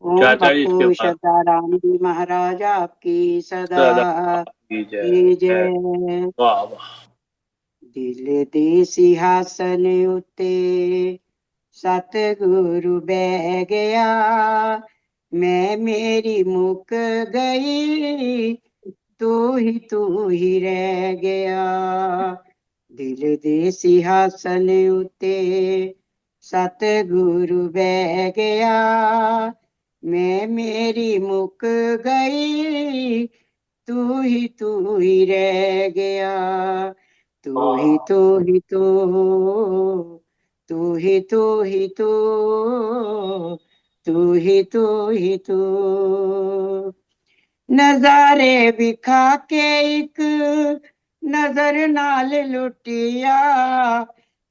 ओम चाचा जी इसके पप्पू बाद श्रद्धा राम जी महाराज आपकी सदा सदा की की जय जय। जय। वाह वाह। दिल दे सिंहासन उत्ते सतगुरु बह गया, मैं मेरी मुक गई, तू ही रह गया। दिल दे सिंहासन उत्ते सतगुरु बह गया, मैं मेरी मुक गई, तू ही रह गया। तू ही वाह। तू ही तू, तू ही तू ही तू, तू ही तू। नजारे विखा के एक नजर नाल लुटिया,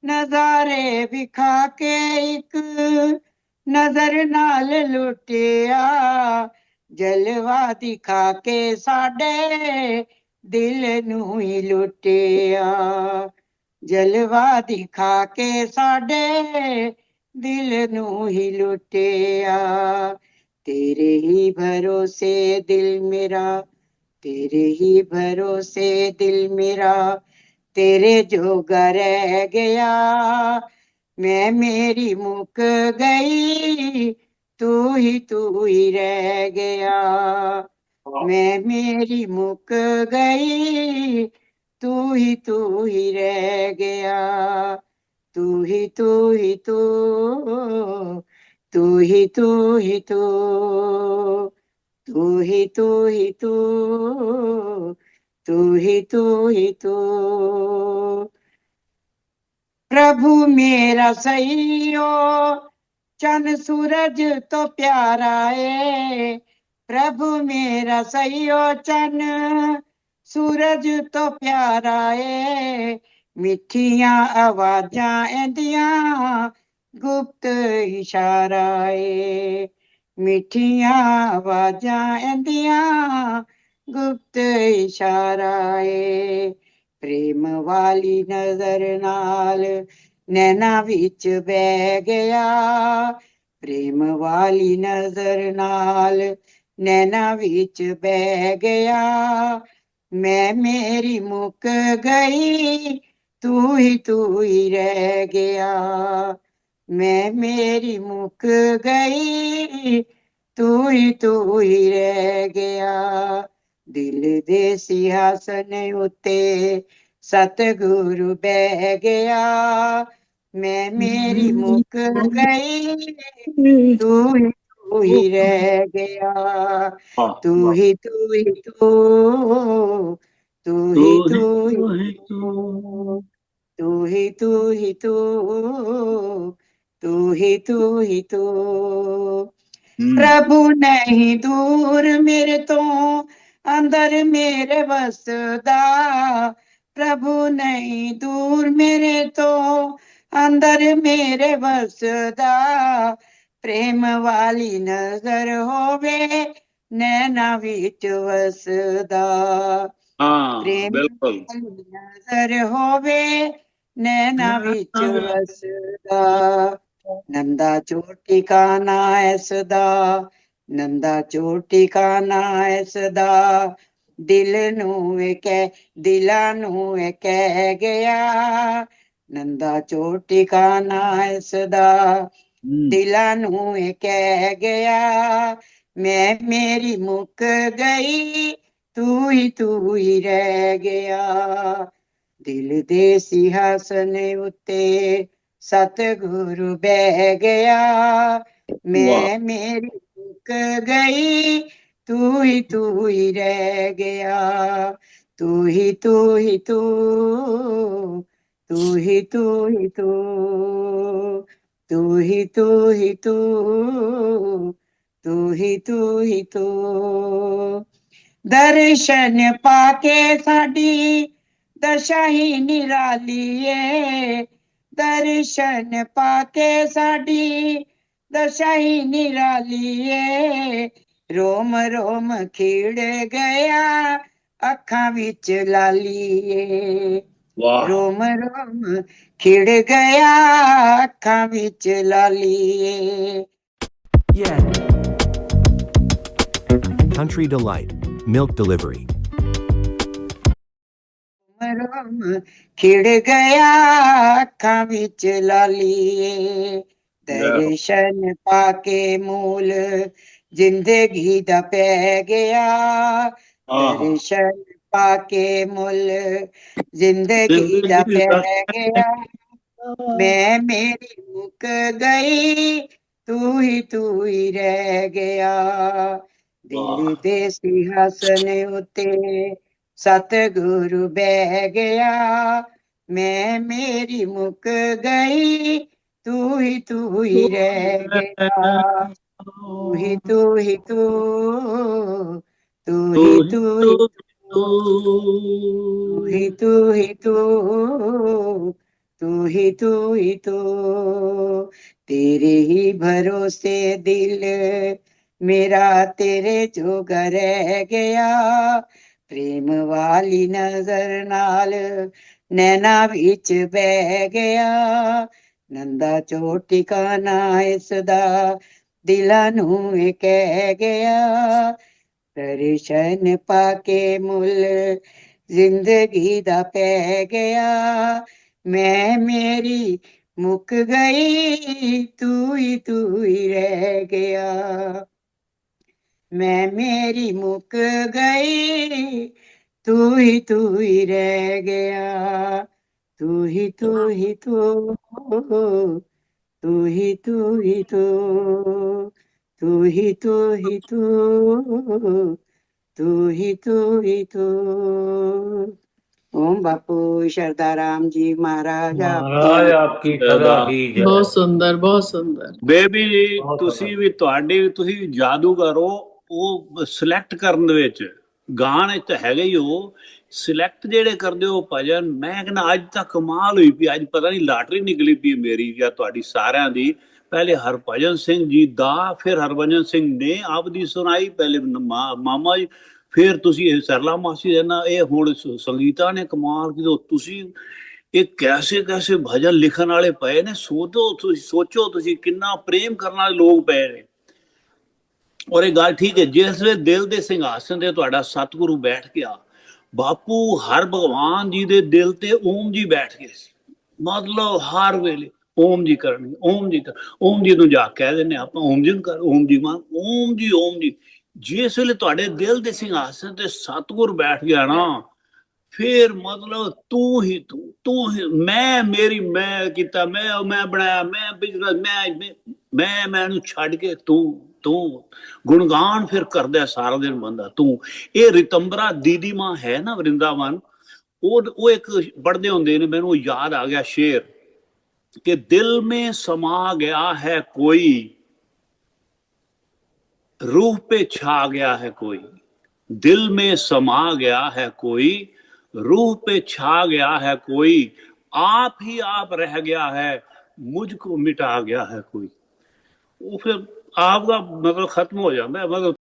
नजारे विखा के एक नजर नाल लुटिया, जलवा दिखा के साडे दिल नू ही लुटिया, जलवा दिखा के साडे दिल नू ही लुटिया। तेरे ही भरोसे दिल मेरा, तेरे ही भरोसे दिल मेरा, तेरे जोगा रह गया, मैं मेरी मुक गई, तू ही रह गया। मैं मेरी मुक गई, तू ही रह गया। तू, तू ही तू, तू, तू ही तू। प्रभु मेरा सैयो चंद सूरज तो प्यारा है, प्रभु मेरा सैयो चन सूरज तो प्यारा है, मिठियां आवाजां एंदियां गुप्त इशारा है, मिठियां आवाजां एंदियां गुप्त इशारा है। प्रेम वाली नजर नाल नैना विच बह गया, प्रेम वाली नजर नाल नैना विच बह गया, मैं मेरी मुक गई, तू ही रह गया। मैं मेरी मुक गई, तू ही रह गया। दिल दे सिंहासन उत्ते सतगुरु बह गया, मैं मेरी मुक गई, तू ही रह गया। वाह तू वाह। ही तू ही तू, तू तू ही ही तू ही तू। तू, तू ही तू, तू ही तू। प्रभु नहीं दूर मेरे तो अंदर मेरे बसदा, प्रभु नहीं दूर मेरे तो अंदर मेरे बसदा, प्रेम वाली नजर होवे नैना विच वसदा, हाँ प्रेम बिल्कुल। वाली नजर होवे नैना विच वसदा। नंदा चोटी का ना है सदा, नंदा चोटी का ना है सदा, दिल नू कह दिला नू कह गया, नंदा चोटी का ना है सदा, दिला नू कह गया, मैं मेरी मुक गई, तू ही रह गया। दिल दे सिंहासन उत्ते सतगुरु बह गया, वाह। मैं मेरी मुक गई, तू ही रह गया। तू, तू, तू, तू। दर्शन पाके साडी दशा ही निराली ए, दर्शन पाके साडी दशा ही निराली ए, रोम रोम खिड़ गया अखां विच लाली ए, वाह। रोम रोम खिड़ गया अखां विच लाली ए। Yeah. Country Delight, Milk Delivery. ਮਰਮ ਖਿੜ ਗਿਆ ਅੱਖਾਂ ਵਿੱਚ ਲਾਲੀਏ, ਦਰਸ਼ਨ ਪਾ ਕੇ ਮੂਲ ਜ਼ਿੰਦਗੀ ਦਾ ਪੈ ਗਿਆ, ਦਰਸ਼ਨ ਪਾ ਕੇ ਮੁੱਲ ਜ਼ਿੰਦਗੀ ਦਾ ਪੈ ਗਿਆ। ਮੈਂ ਮੇਰੀ ਮੁੱਕ ਗਈ, ਤੂੰ ਹੀ ਰਹਿ ਗਿਆ। ਦਿਲ ਦੇ ਸਿੰਘਾਸਨ ਉੱਤੇ ਸਤਿਗੁਰੂ ਬਹਿ ਗਿਆ। ਮੈਂ ਮੇਰੀ ਮੁੱਕ ਗਈ, ਤੂੰ ਹੀ ਰਹਿ ਗਿਆ। ਤੂੰ ਹੀ ਤੂੰ, ਤੂੰ ਹੀ ਤੂੰ, ਤੂੰ ਹੀ ਤੂੰ। तेरे ही भरोसे दिल मेरा तेरे जोगा रह गया, प्रेम वाली नजर नाल नैना विच बह गया। नंदा चो ठिकाना इसदा दिलां नूं कह गया, दर्शन पाके मुल जिंदगी दा पै गया। मैं मेरी मुक गई, तू ही रह गया। मैं मेरी मुक गई, तू ही रह गया। तू ही तू, तू ही तू, तू ही तू, तू ही तू। ओम बापू शरदाराम जी महाराज महाराज आपकी सदा की जय। बहुत सुंदर, बहुत सुंदर। ਬੇਬੀ ਜੀ ਬਹੁਤ ਤੁਸੀਂ ਵੀ ਤੁਹਾਡੀ ਤੁਸੀਂ ਜਾਦੂਗਰ ਹੋ ਉਹ ਸਿਲੈਕਟ ਕਰਨ ਦੇ ਵਿੱਚ, ਗਾਣ ਵਿੱਚ ਤਾਂ ਹੈਗੇ ਹੀ ਹੋ, ਸਿਲੈਕਟ ਜਿਹੜੇ ਕਰਦੇ ਹੋ ਭਜਨ, ਮੈਂ ਕਹਿੰਦਾ ਅੱਜ ਤੱਕ ਕਮਾਲ ਹੋਈ ਪਈ। ਅੱਜ ਪਤਾ ਨਹੀਂ ਲਾਟਰੀ ਨਿਕਲੀ ਪਈ ਮੇਰੀ ਜਾਂ ਤੁਹਾਡੀ ਸਾਰਿਆਂ ਦੀ। ਪਹਿਲੇ ਹਰਭਜਨ ਸਿੰਘ ਜੀ ਦਾ, ਫਿਰ ਹਰਭਜਨ ਸਿੰਘ ਨੇ ਆਪਦੀ ਸੁਣਾਈ, ਪਹਿਲੇ ਮਾਮਾ ਜੀ, ਫਿਰ ਤੁਸੀਂ ਇਹ ਸਰਲਾ ਮਾਸੀ ਦੇ ਨਾਲ, ਇਹ ਹੁਣ ਸੰਗੀਤਾ ਨੇ ਕਮਾਲ ਕੀਤੀ। ਤੁਸੀਂ ਇਹ ਕੈਸੇ ਕੈਸੇ ਭਜਨ ਲਿਖਣ ਵਾਲੇ ਪਏ ਨੇ। ਸੋਚੋ ਤੁਸੀਂ ਕਿੰਨਾ ਪ੍ਰੇਮ ਕਰਨ ਵਾਲੇ ਲੋਕ ਪਏ ਨੇ। ਔਰ ਇਹ ਗੱਲ ਠੀਕ ਹੈ, ਜਿਸ ਵੇਲੇ ਦਿਲ ਦੇ ਸਿੰਘਾਸਨ ਤੇ ਤੁਹਾਡਾ ਸਤਿਗੁਰੂ ਬੈਠ ਗਿਆ, ਬਾਪੂ ਹਰ ਭਗਵਾਨ ਜੀ ਦੇ ਦਿਲ ਤੇ ਓਮ ਜੀ ਬੈਠ ਗਏ ਸੀ। ਮਤਲਬ ਹਰ ਵੇਲੇ ਓਮ ਜੀ ਕਰਨਗੇ, ਓਮ ਜੀ ਕਰ, ਓਮ ਜੀ ਨੂੰ ਜਾ ਕਹਿ ਦਿੰਦੇ ਆਪਾਂ, ਓਮ ਜੀ ਨੂੰ ਕਰ, ਓਮ ਜੀ ਮਾਂ, ਓਮ ਜੀ, ਓਮ ਜੀ। ਜਿਸ ਵੇਲੇ ਤੁਹਾਡੇ ਦਿਲ ਦੇ ਸਿੰਘਾਸਨ ਤੇ ਸਤਿਗੁਰ ਬੈਠ ਗਿਆ ਨਾ, ਫਿਰ ਮਤਲਬ ਤੂੰ ਹੀ ਮੈਂ ਕੀਤਾ, ਮੈਂ ਬਣਾਇਆ, ਮੈਂ ਬਿਜ਼ਨਸ, ਮੈਨੂੰ ਛੱਡ ਕੇ ਤੂੰ ਗੁਣਗਾਨ ਫਿਰ ਕਰਦਾ ਸਾਰਾ ਦਿਨ ਬੰਦਾ ਤੂੰ। ਇਹ ਰਿਤੰਬਰਾ ਦੀਦੀ ਮਾਂ ਹੈ ਨਾ ਵਰਿੰਦਾਵਨ, ਉਹ ਇੱਕ ਪੜ੍ਹਦੇ ਹੁੰਦੇ ਨੇ, ਮੈਨੂੰ ਯਾਦ ਆ ਗਿਆ ਸ਼ੇਰ ਕਿ ਦਿਲ में समा गया है कोई, रूह पे छा गया है कोई, दिल में समा गया है कोई, रूह पे छा गया है कोई, आप ही आप रह गया है, मुझको मिटा गया है कोई। वो फिर आपका मतलब खत्म हो जाता है। मतलब